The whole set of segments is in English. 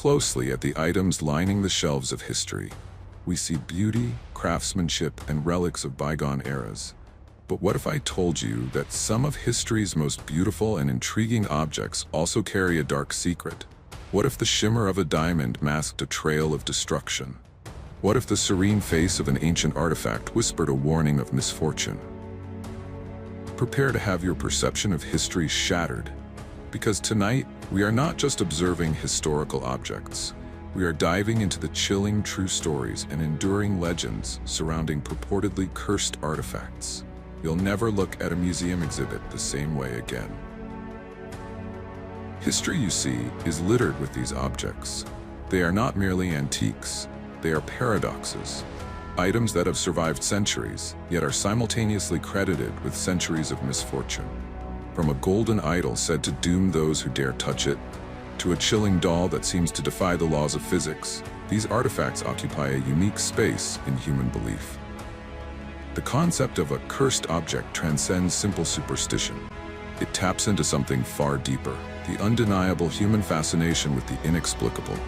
closely at the items lining the shelves of history, we see beauty, craftsmanship, and relics of bygone eras. But what if I told you that some of history's most beautiful and intriguing objects also carry a dark secret? What if the shimmer of a diamond masked a trail of destruction? What if the serene face of an ancient artifact whispered a warning of misfortune? Prepare to have your perception of history shattered, because tonight we are not just observing historical objects. We are diving into the chilling true stories and enduring legends surrounding purportedly cursed artifacts. You'll never look at a museum exhibit the same way again. History, you see, is littered with these objects. They are not merely antiques, they are paradoxes. Items that have survived centuries, yet are simultaneously credited with centuries of misfortune. From a golden idol said to doom those who dare touch it, to a chilling doll that seems to defy the laws of physics, these artifacts occupy a unique space in human belief. The concept of a cursed object transcends simple superstition. It taps into something far deeper, the undeniable human fascination with the inexplicable.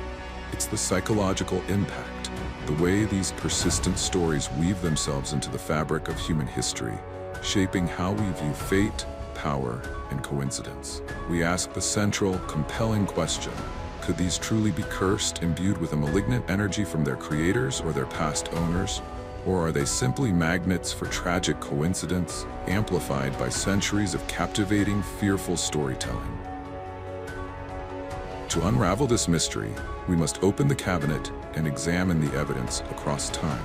It's the psychological impact, the way these persistent stories weave themselves into the fabric of human history, shaping how we view fate, power, and coincidence. We ask the central, compelling question: could these truly be cursed, imbued with a malignant energy from their creators or their past owners? Or are they simply magnets for tragic coincidence, amplified by centuries of captivating, fearful storytelling? To unravel this mystery, we must open the cabinet and examine the evidence across time.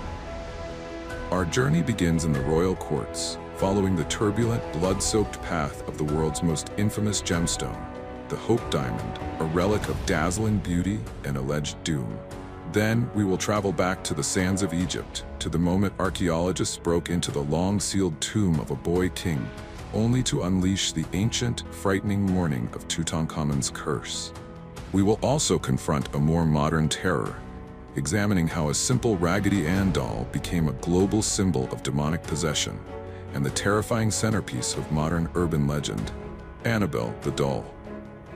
Our journey begins in the royal courts, following the turbulent, blood-soaked path of the world's most infamous gemstone, the Hope Diamond, a relic of dazzling beauty and alleged doom. Then we will travel back to the sands of Egypt, to the moment archaeologists broke into the long-sealed tomb of a boy king, only to unleash the ancient, frightening warning of Tutankhamun's curse. We will also confront a more modern terror, examining how a simple Raggedy Ann doll became a global symbol of demonic possession, and the terrifying centerpiece of modern urban legend, Annabelle the doll.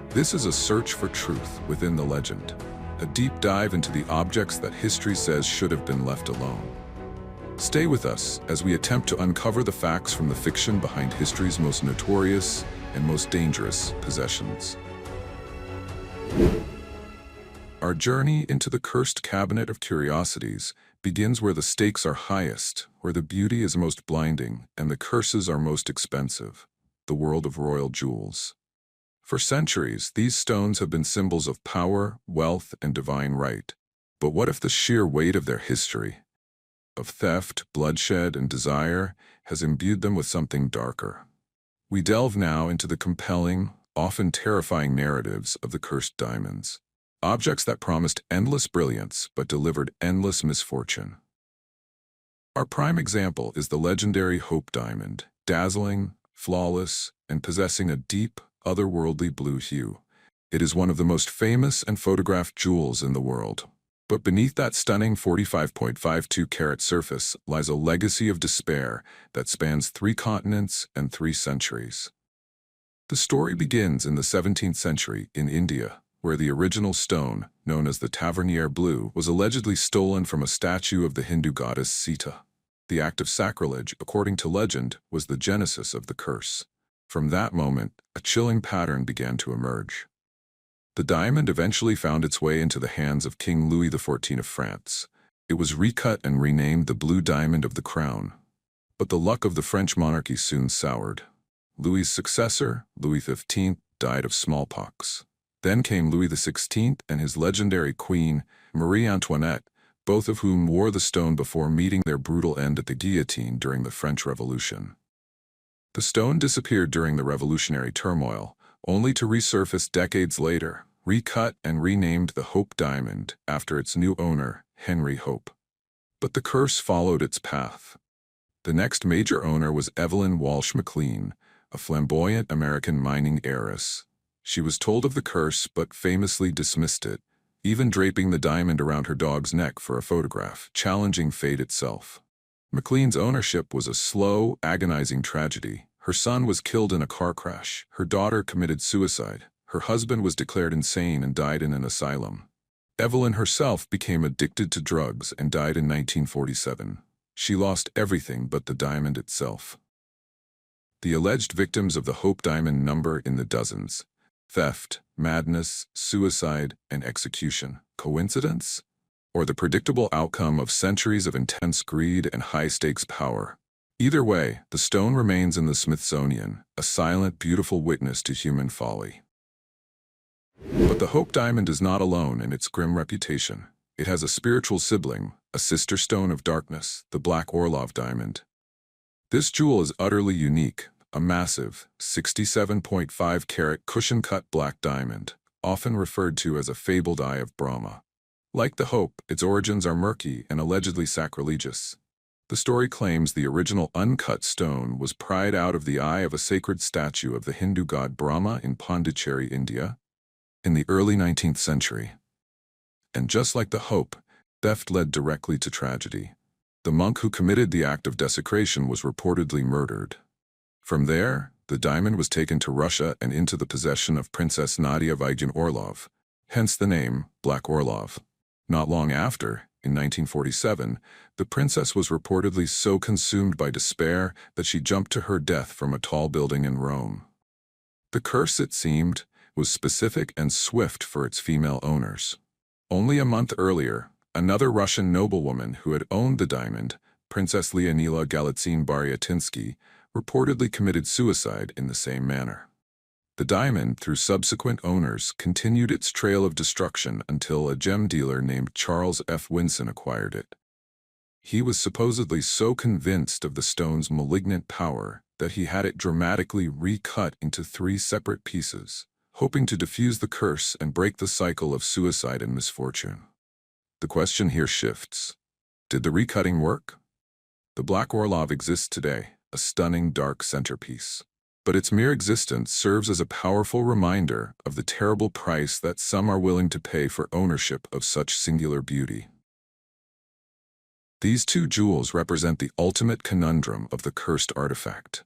This is a search for truth within the legend, a deep dive into the objects that history says should have been left alone. Stay with us as we attempt to uncover the facts from the fiction behind history's most notorious and most dangerous possessions. Our journey into the cursed cabinet of curiosities begins where the stakes are highest, where the beauty is most blinding and the curses are most expensive: the world of royal jewels. For centuries, these stones have been symbols of power, wealth, and divine right. But what if the sheer weight of their history, of theft, bloodshed, and desire, has imbued them with something darker? We delve now into the compelling, often terrifying narratives of the cursed diamonds. Objects that promised endless brilliance but delivered endless misfortune. Our prime example is the legendary Hope Diamond, dazzling, flawless, and possessing a deep, otherworldly blue hue. It is one of the most famous and photographed jewels in the world. But beneath that stunning 45.52-carat surface lies a legacy of despair that spans 3 continents and 3 centuries. The story begins in the 17th century in India, where the original stone, known as the Tavernier Blue, was allegedly stolen from a statue of the Hindu goddess Sita. The act of sacrilege, according to legend, was the genesis of the curse. From that moment, a chilling pattern began to emerge. The diamond eventually found its way into the hands of King Louis XIV of France. It was recut and renamed the Blue Diamond of the Crown. But the luck of the French monarchy soon soured. Louis's successor, Louis XV, died of smallpox. Then came Louis XVI and his legendary queen, Marie Antoinette, both of whom wore the stone before meeting their brutal end at the guillotine during the French Revolution. The stone disappeared during the revolutionary turmoil, only to resurface decades later, recut and renamed the Hope Diamond after its new owner, Henry Hope. But the curse followed its path. The next major owner was Evelyn Walsh McLean, a flamboyant American mining heiress. She was told of the curse but famously dismissed it, even draping the diamond around her dog's neck for a photograph, challenging fate itself. McLean's ownership was a slow, agonizing tragedy. Her son was killed in a car crash. Her daughter committed suicide. Her husband was declared insane and died in an asylum. Evelyn herself became addicted to drugs and died in 1947. She lost everything but the diamond itself. The alleged victims of the Hope Diamond number in the dozens: theft, madness, suicide, and execution. Coincidence? Or the predictable outcome of centuries of intense greed and high-stakes power? Either way, the stone remains in the Smithsonian, a silent, beautiful witness to human folly. But the Hope Diamond is not alone in its grim reputation. It has a spiritual sibling, a sister stone of darkness, the Black Orlov Diamond. This jewel is utterly unique, a massive, 67.5-carat cushion-cut black diamond, often referred to as a fabled eye of Brahma. Like the Hope, its origins are murky and allegedly sacrilegious. The story claims the original uncut stone was pried out of the eye of a sacred statue of the Hindu god Brahma in Pondicherry, India, in the early 19th century. And just like the Hope, theft led directly to tragedy. The monk who committed the act of desecration was reportedly murdered. From there, the diamond was taken to Russia and into the possession of Princess Nadia Vigin Orlov, hence the name Black Orlov. Not long after, in 1947, the princess was reportedly so consumed by despair that she jumped to her death from a tall building in Rome. The curse, it seemed, was specific and swift for its female owners. Only a month earlier, another Russian noblewoman who had owned the diamond, Princess Leonila Galitzine-Baryatinsky, reportedly committed suicide in the same manner. The diamond, through subsequent owners, continued its trail of destruction until a gem dealer named Charles F. Winson acquired it. He was supposedly so convinced of the stone's malignant power that he had it dramatically recut into 3 separate pieces, hoping to diffuse the curse and break the cycle of suicide and misfortune. The question here shifts. Did the recutting work? The Black Orlov exists today, a stunning dark centerpiece. But its mere existence serves as a powerful reminder of the terrible price that some are willing to pay for ownership of such singular beauty. These 2 jewels represent the ultimate conundrum of the cursed artifact.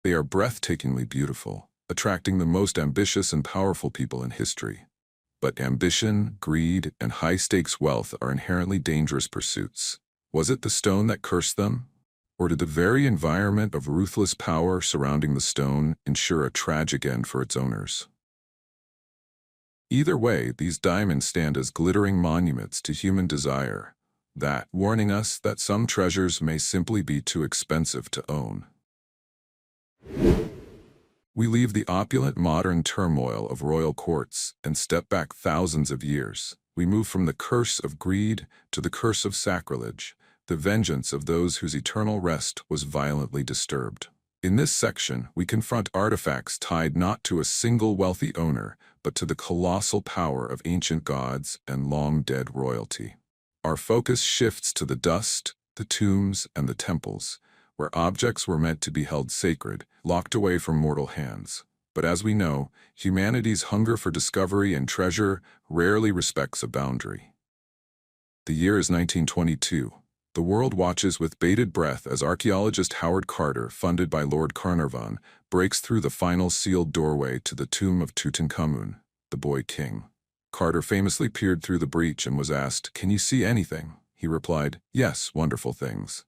They are breathtakingly beautiful, attracting the most ambitious and powerful people in history. But ambition, greed, and high-stakes wealth are inherently dangerous pursuits. Was it the stone that cursed them? Or did the very environment of ruthless power surrounding the stone ensure a tragic end for its owners? Either way, these diamonds stand as glittering monuments to human desire, warning us that some treasures may simply be too expensive to own. We leave the opulent modern turmoil of royal courts and step back thousands of years. We move from the curse of greed to the curse of sacrilege, the vengeance of those whose eternal rest was violently disturbed. In this section, we confront artifacts tied not to a single wealthy owner, but to the colossal power of ancient gods and long-dead royalty. Our focus shifts to the dust, the tombs, and the temples, where objects were meant to be held sacred, locked away from mortal hands. But as we know, humanity's hunger for discovery and treasure rarely respects a boundary. The year is 1922. The world watches with bated breath as archaeologist Howard Carter, funded by Lord Carnarvon, breaks through the final sealed doorway to the tomb of Tutankhamun, the boy king. Carter famously peered through the breach and was asked, "Can you see anything?" He replied, "Yes, wonderful things."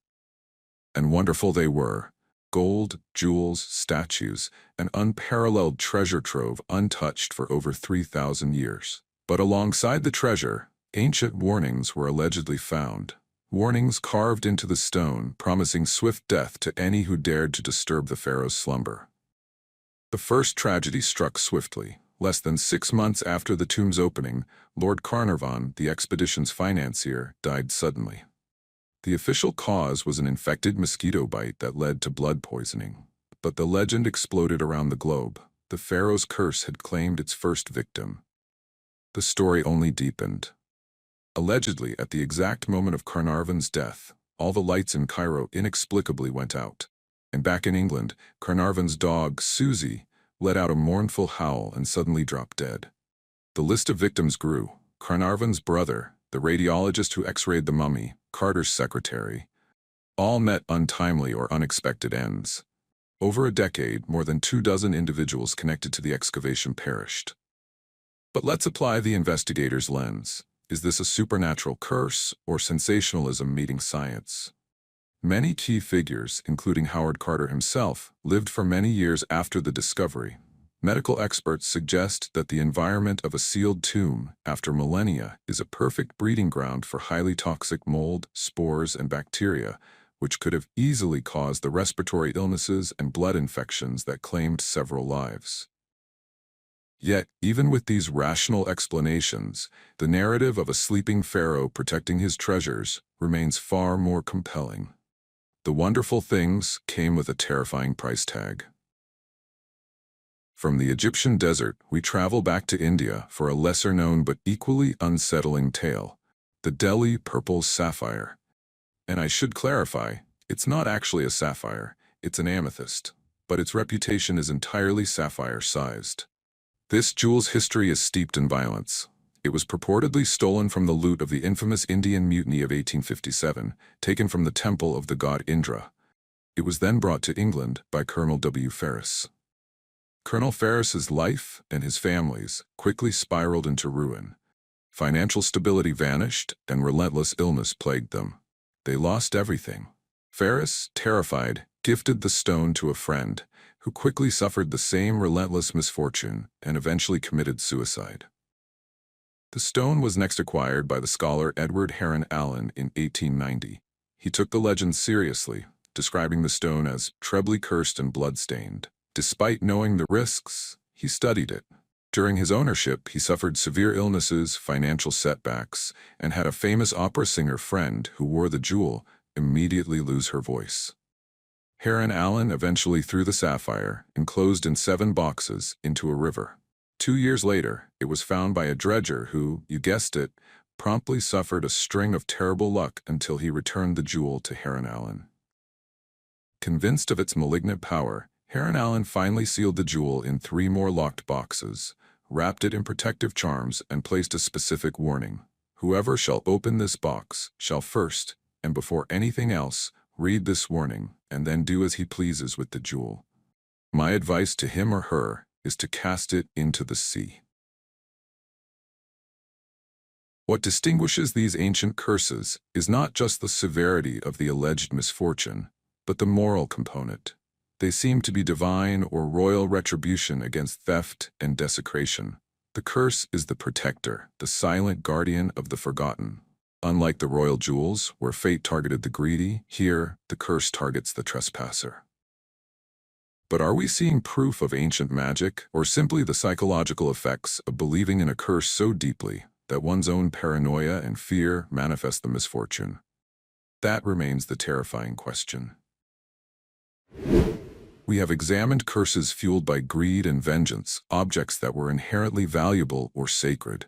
And wonderful they were. Gold, jewels, statues, an unparalleled treasure trove untouched for over 3,000 years. But alongside the treasure, ancient warnings were allegedly found. Warnings carved into the stone, promising swift death to any who dared to disturb the pharaoh's slumber. The first tragedy struck swiftly. Less than 6 months after the tomb's opening, Lord Carnarvon, the expedition's financier, died suddenly. The official cause was an infected mosquito bite that led to blood poisoning. But the legend exploded around the globe. The pharaoh's curse had claimed its first victim. The story only deepened. Allegedly, at the exact moment of Carnarvon's death, all the lights in Cairo inexplicably went out. And back in England, Carnarvon's dog, Susie, let out a mournful howl and suddenly dropped dead. The list of victims grew. Carnarvon's brother, the radiologist who x-rayed the mummy, Carter's secretary, all met untimely or unexpected ends. Over a decade, more than 24 individuals connected to the excavation perished. But let's apply the investigator's lens. Is this a supernatural curse or sensationalism meeting science? Many key figures, including Howard Carter himself, lived for many years after the discovery. Medical experts suggest that the environment of a sealed tomb after millennia is a perfect breeding ground for highly toxic mold, spores, and bacteria, which could have easily caused the respiratory illnesses and blood infections that claimed several lives. Yet, even with these rational explanations, the narrative of a sleeping pharaoh protecting his treasures remains far more compelling. The wonderful things came with a terrifying price tag. From the Egyptian desert, we travel back to India for a lesser-known but equally unsettling tale, the Delhi Purple Sapphire. And I should clarify, it's not actually a sapphire, it's an amethyst, but its reputation is entirely sapphire-sized. This jewel's history is steeped in violence. It was purportedly stolen from the loot of the infamous Indian Mutiny of 1857, taken from the temple of the god Indra. It was then brought to England by Colonel W. Ferris. Colonel Ferris's life and his family's quickly spiraled into ruin. Financial stability vanished and relentless illness plagued them. They lost everything. Ferris, terrified, gifted the stone to a friend, who quickly suffered the same relentless misfortune and eventually committed suicide. The stone was next acquired by the scholar Edward Heron Allen in 1890. He took the legend seriously, describing the stone as trebly cursed and blood-stained. Despite knowing the risks, he studied it. During his ownership, he suffered severe illnesses, financial setbacks, and had a famous opera singer friend who wore the jewel immediately lose her voice. Heron Allen eventually threw the sapphire, enclosed in 7 boxes, into a river. 2 years later, it was found by a dredger who, you guessed it, promptly suffered a string of terrible luck until he returned the jewel to Heron Allen. Convinced of its malignant power, Heron Allen finally sealed the jewel in 3 more locked boxes, wrapped it in protective charms, and placed a specific warning. Whoever shall open this box shall first, and before anything else, read this warning, and then do as he pleases with the jewel. My advice to him or her is to cast it into the sea. What distinguishes these ancient curses is not just the severity of the alleged misfortune, but the moral component. They seem to be divine or royal retribution against theft and desecration. The curse is the protector, the silent guardian of the forgotten. Unlike the royal jewels, where fate targeted the greedy, here, the curse targets the trespasser. But are we seeing proof of ancient magic, or simply the psychological effects of believing in a curse so deeply that one's own paranoia and fear manifest the misfortune? That remains the terrifying question. We have examined curses fueled by greed and vengeance, objects that were inherently valuable or sacred.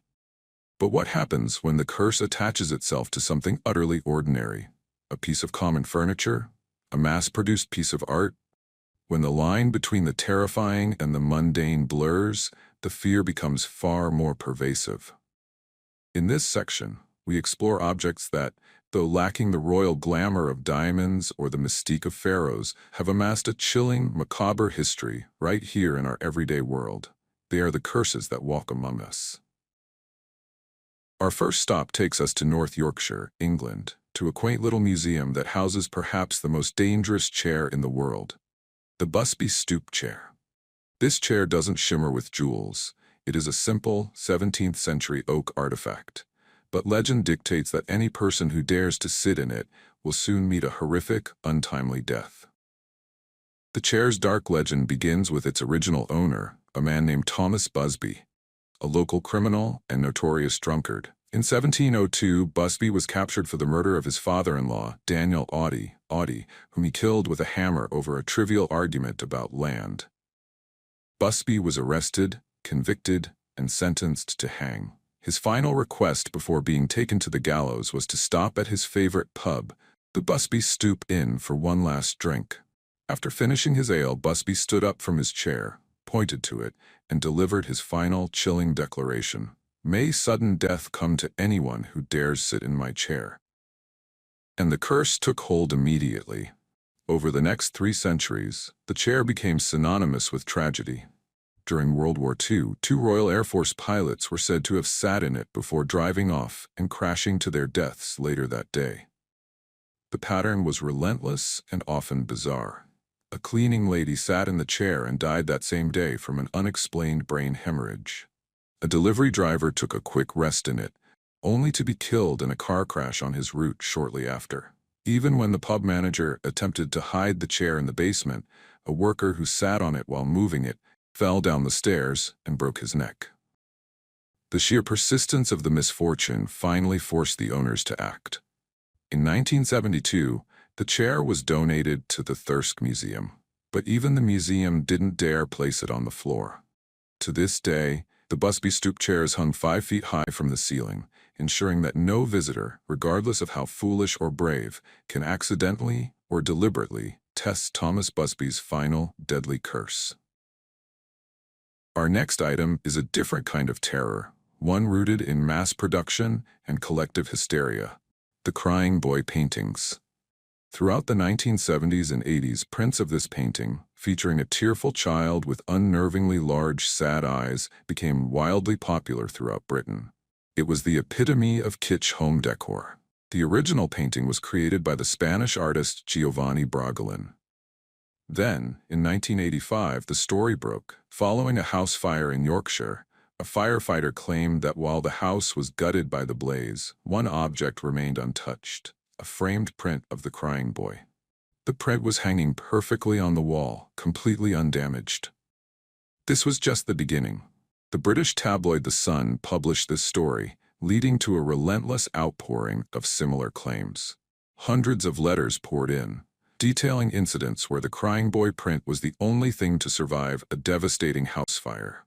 But what happens when the curse attaches itself to something utterly ordinary? A piece of common furniture? A mass-produced piece of art? When the line between the terrifying and the mundane blurs, the fear becomes far more pervasive. In this section, we explore objects that, though lacking the royal glamour of diamonds or the mystique of pharaohs, have amassed a chilling, macabre history right here in our everyday world. They are the curses that walk among us. Our first stop takes us to North Yorkshire, England, to a quaint little museum that houses perhaps the most dangerous chair in the world, the Busby Stoop Chair. This chair doesn't shimmer with jewels. It is a simple, 17th-century oak artifact. But legend dictates that any person who dares to sit in it will soon meet a horrific, untimely death. The chair's dark legend begins with its original owner, a man named Thomas Busby, a local criminal and notorious drunkard. In 1702, Busby was captured for the murder of his father-in-law, Daniel Audy, whom he killed with a hammer over a trivial argument about land. Busby was arrested, convicted, and sentenced to hang. His final request before being taken to the gallows was to stop at his favorite pub, the Busby Stoop Inn, for one last drink. After finishing his ale, Busby stood up from his chair, pointed to it, and delivered his final chilling declaration: "May sudden death come to anyone who dares sit in my chair." And the curse took hold immediately. Over the next 3 centuries, the chair became synonymous with tragedy. During World War II, two Royal Air Force pilots were said to have sat in it before driving off and crashing to their deaths later that day. The pattern was relentless and often bizarre. A cleaning lady sat in the chair and died that same day from an unexplained brain hemorrhage. A delivery driver took a quick rest in it, only to be killed in a car crash on his route shortly after. Even when the pub manager attempted to hide the chair in the basement, a worker who sat on it while moving it fell down the stairs and broke his neck. The sheer persistence of the misfortune finally forced the owners to act. In 1972, the chair was donated to the Thirsk Museum, but even the museum didn't dare place it on the floor. To this day, the Busby stoop chair is hung 5 feet high from the ceiling, ensuring that no visitor, regardless of how foolish or brave, can accidentally or deliberately test Thomas Busby's final deadly curse. Our next item is a different kind of terror, one rooted in mass production and collective hysteria: the Crying Boy paintings. Throughout the 1970s and 80s, prints of this painting, featuring a tearful child with unnervingly large, sad eyes, became wildly popular throughout Britain. It was the epitome of kitsch home decor. The original painting was created by the Spanish artist Giovanni Bragolin. Then, in 1985, the story broke. Following a house fire in Yorkshire, a firefighter claimed that while the house was gutted by the blaze, one object remained untouched: a framed print of the crying boy. The print was hanging perfectly on the wall, completely undamaged. This was just the beginning. The British tabloid The Sun published this story, leading to a relentless outpouring of similar claims. Hundreds of letters poured in, detailing incidents where the crying boy print was the only thing to survive a devastating house fire.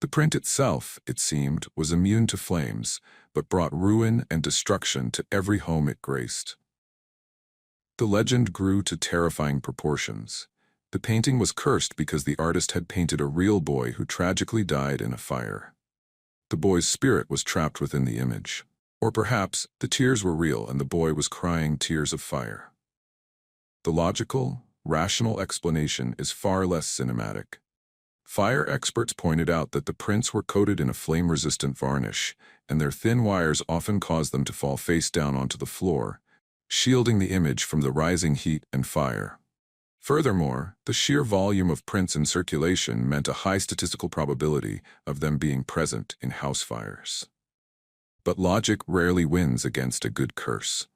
The print itself, it seemed, was immune to flames, but brought ruin and destruction to every home it graced. The legend grew to terrifying proportions. The painting was cursed because the artist had painted a real boy who tragically died in a fire. The boy's spirit was trapped within the image. Or perhaps the tears were real and the boy was crying tears of fire. The logical, rational explanation is far less cinematic. Fire experts pointed out that the prints were coated in a flame-resistant varnish, and their thin wires often caused them to fall face down onto the floor, shielding the image from the rising heat and fire. Furthermore, the sheer volume of prints in circulation meant a high statistical probability of them being present in house fires. But logic rarely wins against a good curse.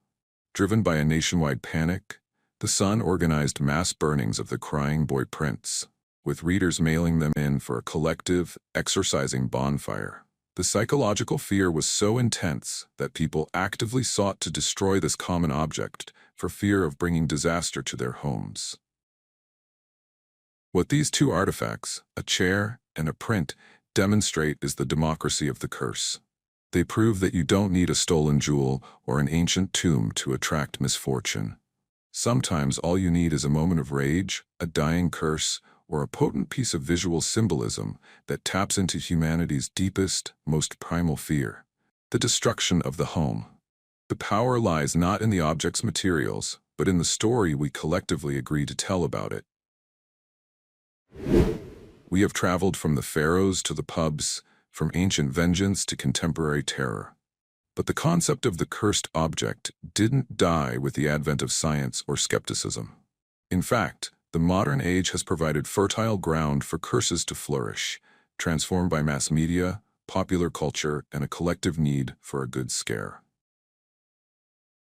Driven by a nationwide panic, The Sun organized mass burnings of the crying boy prints, with readers mailing them in for a collective, exorcising bonfire. The psychological fear was so intense that people actively sought to destroy this common object for fear of bringing disaster to their homes. What these two artifacts, a chair and a print, demonstrate is the democracy of the curse. They prove that you don't need a stolen jewel or an ancient tomb to attract misfortune. Sometimes all you need is a moment of rage, a dying curse, or a potent piece of visual symbolism that taps into humanity's deepest, most primal fear: the destruction of the home. The power lies not in the object's materials, but in the story we collectively agree to tell about it. We have traveled from the pharaohs to the pubs, from ancient vengeance to contemporary terror. But the concept of the cursed object didn't die with the advent of science or skepticism. In fact, the modern age has provided fertile ground for curses to flourish, transformed by mass media, popular culture, and a collective need for a good scare.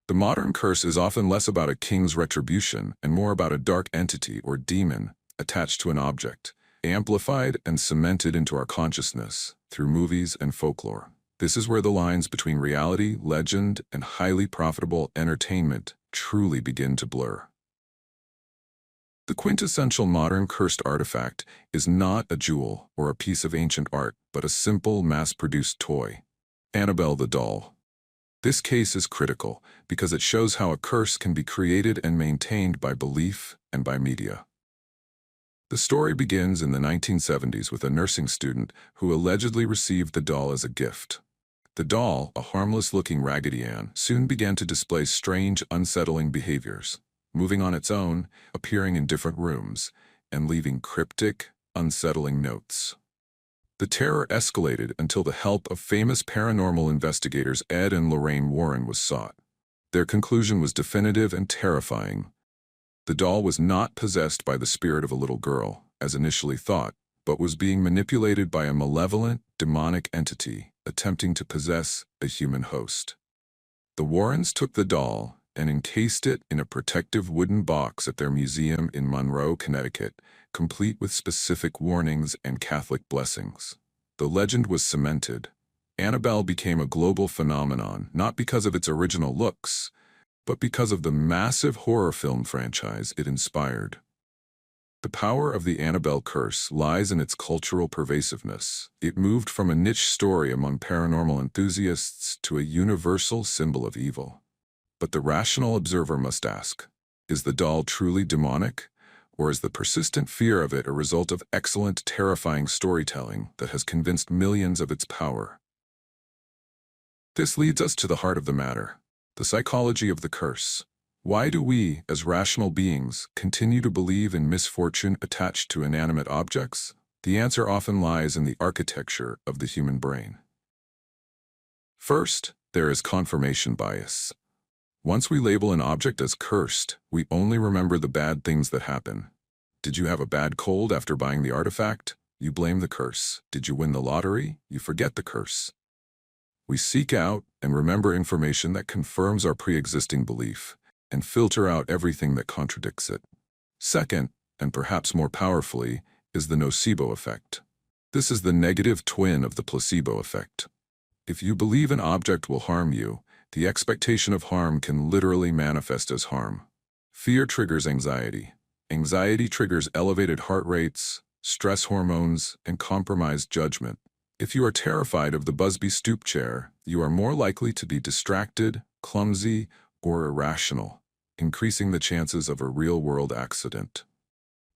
The modern curse is often less about a king's retribution and more about a dark entity or demon attached to an object, amplified and cemented into our consciousness through movies and folklore. This is where the lines between reality, legend, and highly profitable entertainment truly begin to blur. The quintessential modern cursed artifact is not a jewel or a piece of ancient art, but a simple, mass-produced toy: Annabelle the doll. This case is critical because it shows how a curse can be created and maintained by belief and by media. The story begins in the 1970s with a nursing student who allegedly received the doll as a gift. The doll, a harmless-looking Raggedy Ann, soon began to display strange, unsettling behaviors, moving on its own, appearing in different rooms, and leaving cryptic, unsettling notes. The terror escalated until the help of famous paranormal investigators Ed and Lorraine Warren was sought. Their conclusion was definitive and terrifying. The doll was not possessed by the spirit of a little girl, as initially thought, but was being manipulated by a malevolent, demonic entity attempting to possess a human host. The Warrens took the doll and encased it in a protective wooden box at their museum in Monroe, Connecticut, complete with specific warnings and Catholic blessings. The legend was cemented. Annabelle became a global phenomenon, not because of its original looks, but because of the massive horror film franchise it inspired. The power of the Annabelle curse lies in its cultural pervasiveness. It moved from a niche story among paranormal enthusiasts to a universal symbol of evil. But the rational observer must ask, is the doll truly demonic, or is the persistent fear of it a result of excellent, terrifying storytelling that has convinced millions of its power? This leads us to the heart of the matter, the psychology of the curse. Why do we, as rational beings, continue to believe in misfortune attached to inanimate objects? The answer often lies in the architecture of the human brain. First, there is confirmation bias. Once we label an object as cursed, we only remember the bad things that happen. Did you have a bad cold after buying the artifact? You blame the curse. Did you win the lottery? You forget the curse. We seek out and remember information that confirms our pre-existing belief, and filter out everything that contradicts it. Second, and perhaps more powerfully, is the nocebo effect. This is the negative twin of the placebo effect. If you believe an object will harm you, the expectation of harm can literally manifest as harm. Fear triggers anxiety. Anxiety triggers elevated heart rates, stress hormones, and compromised judgment. If you are terrified of the Busby stoop chair, you are more likely to be distracted, clumsy, or irrational, increasing the chances of a real-world accident.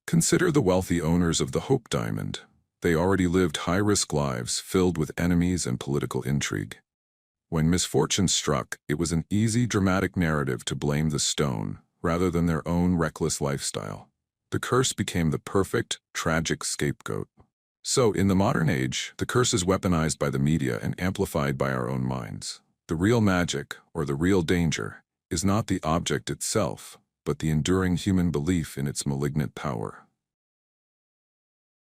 Consider the wealthy owners of the Hope Diamond. They already lived high-risk lives filled with enemies and political intrigue. When misfortune struck, it was an easy, dramatic narrative to blame the stone, rather than their own reckless lifestyle. The curse became the perfect, tragic scapegoat. So, in the modern age, the curse is weaponized by the media and amplified by our own minds. The real magic, or the real danger, is not the object itself, but the enduring human belief in its malignant power.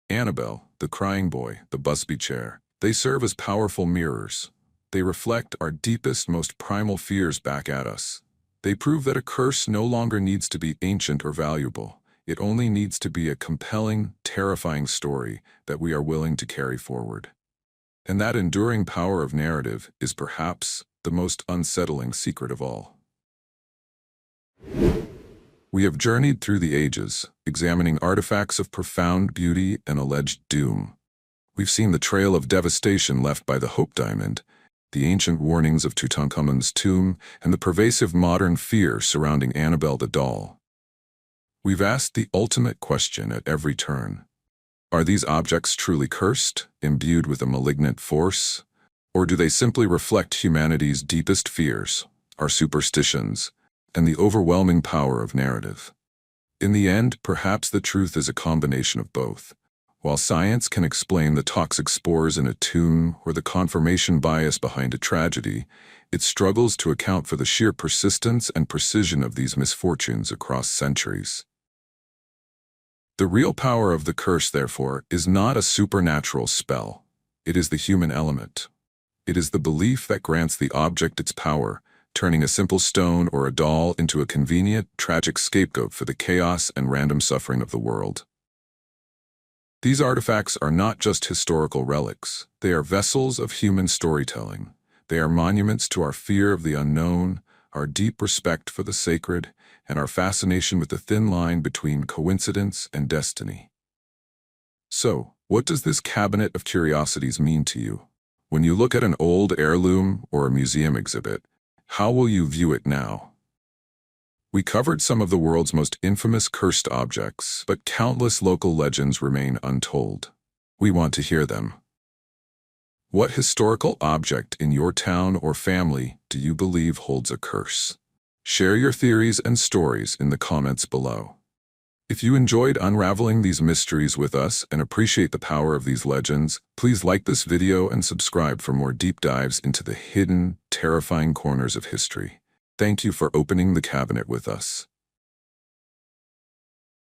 Annabelle, the crying boy, the Busby chair, they serve as powerful mirrors. They reflect our deepest, most primal fears back at us. They prove that a curse no longer needs to be ancient or valuable. It only needs to be a compelling, terrifying story that we are willing to carry forward. And that enduring power of narrative is perhaps the most unsettling secret of all. We have journeyed through the ages, examining artifacts of profound beauty and alleged doom. We've seen the trail of devastation left by the Hope Diamond, the ancient warnings of Tutankhamun's tomb, and the pervasive modern fear surrounding Annabelle the doll. We've asked the ultimate question at every turn. Are these objects truly cursed, imbued with a malignant force? Or do they simply reflect humanity's deepest fears, our superstitions, and the overwhelming power of narrative? In the end, perhaps the truth is a combination of both. While science can explain the toxic spores in a tomb or the confirmation bias behind a tragedy, it struggles to account for the sheer persistence and precision of these misfortunes across centuries. The real power of the curse, therefore, is not a supernatural spell. It is the human element. It is the belief that grants the object its power, turning a simple stone or a doll into a convenient, tragic scapegoat for the chaos and random suffering of the world. These artifacts are not just historical relics. They are vessels of human storytelling. They are monuments to our fear of the unknown, our deep respect for the sacred, and our fascination with the thin line between coincidence and destiny. So, what does this cabinet of curiosities mean to you? When you look at an old heirloom or a museum exhibit, how will you view it now? We covered some of the world's most infamous cursed objects, but countless local legends remain untold. We want to hear them. What historical object in your town or family do you believe holds a curse? Share your theories and stories in the comments below. If you enjoyed unraveling these mysteries with us and appreciate the power of these legends, please like this video and subscribe for more deep dives into the hidden, terrifying corners of history. Thank you for opening the cabinet with us.